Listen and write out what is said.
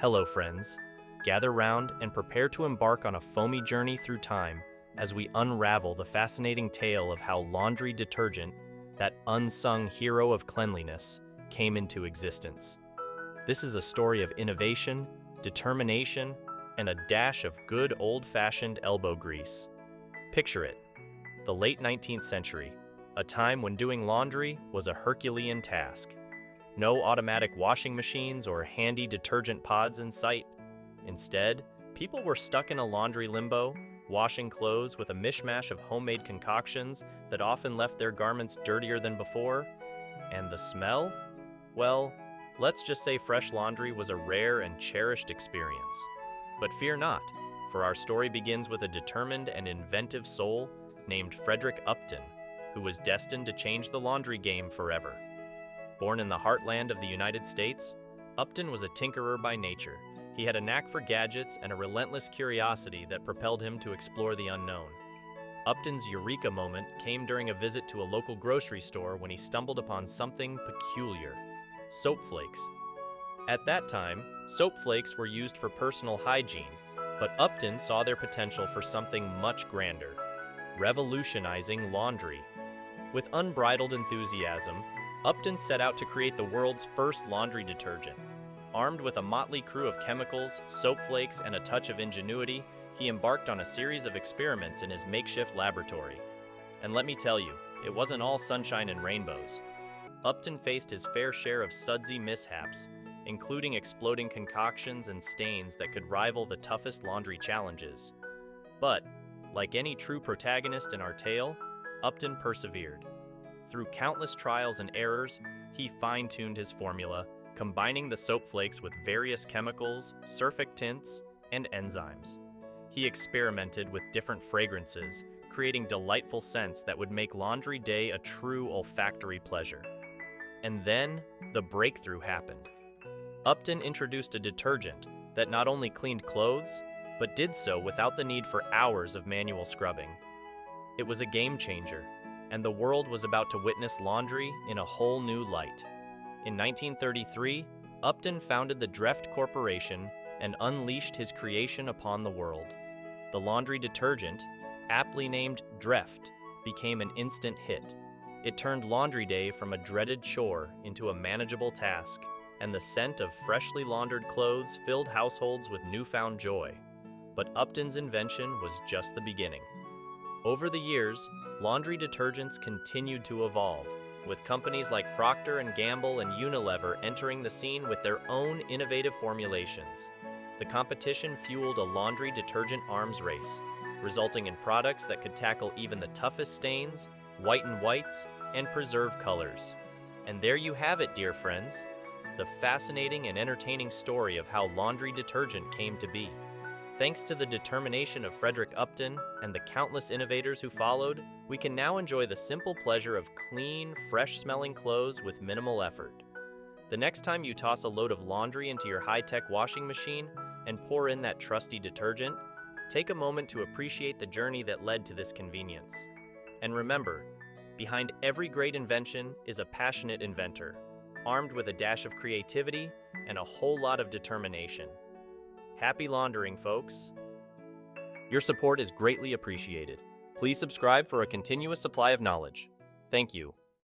Hello, friends. Gather round and prepare to embark on a foamy journey through time as we unravel the fascinating tale of how laundry detergent, that unsung hero of cleanliness, came into existence. This is a story of innovation, determination, and a dash of good old-fashioned elbow grease. Picture it, the late 19th century, a time when doing laundry was a Herculean task. No automatic washing machines or handy detergent pods in sight. Instead, people were stuck in a laundry limbo, washing clothes with a mishmash of homemade concoctions that often left their garments dirtier than before. And the smell? Well, let's just say fresh laundry was a rare and cherished experience. But fear not, for our story begins with a determined and inventive soul named Frederick Upton, who was destined to change the laundry game forever. Born in the heartland of the United States, Upton was a tinkerer by nature. He had a knack for gadgets and a relentless curiosity that propelled him to explore the unknown. Upton's eureka moment came during a visit to a local grocery store when he stumbled upon something peculiar: soap flakes. At that time, soap flakes were used for personal hygiene, but Upton saw their potential for something much grander: revolutionizing laundry. With unbridled enthusiasm, Upton set out to create the world's first laundry detergent. Armed with a motley crew of chemicals, soap flakes, and a touch of ingenuity, he embarked on a series of experiments in his makeshift laboratory. And let me tell you, it wasn't all sunshine and rainbows. Upton faced his fair share of sudsy mishaps, including exploding concoctions and stains that could rival the toughest laundry challenges. But, like any true protagonist in our tale, Upton persevered. Through countless trials and errors, he fine-tuned his formula, combining the soap flakes with various chemicals, surfactants, and enzymes. He experimented with different fragrances, creating delightful scents that would make laundry day a true olfactory pleasure. And then, the breakthrough happened. Upton introduced a detergent that not only cleaned clothes, but did so without the need for hours of manual scrubbing. It was a game changer, and the world was about to witness laundry in a whole new light. In 1933, Upton founded the Dreft Corporation and unleashed his creation upon the world. The laundry detergent, aptly named Dreft, became an instant hit. It turned laundry day from a dreaded chore into a manageable task, and the scent of freshly laundered clothes filled households with newfound joy. But Upton's invention was just the beginning. Over the years, laundry detergents continued to evolve, with companies like Procter Gamble and Unilever entering the scene with their own innovative formulations. The competition fueled a laundry detergent arms race, resulting in products that could tackle even the toughest stains, whiten whites, and preserve colors. And there you have it, dear friends, the fascinating and entertaining story of how laundry detergent came to be. Thanks to the determination of Frederick Upton and the countless innovators who followed, we can now enjoy the simple pleasure of clean, fresh-smelling clothes with minimal effort. The next time you toss a load of laundry into your high-tech washing machine and pour in that trusty detergent, take a moment to appreciate the journey that led to this convenience. And remember, behind every great invention is a passionate inventor, armed with a dash of creativity and a whole lot of determination. Happy laundering, folks! Your support is greatly appreciated. Please subscribe for a continuous supply of knowledge. Thank you.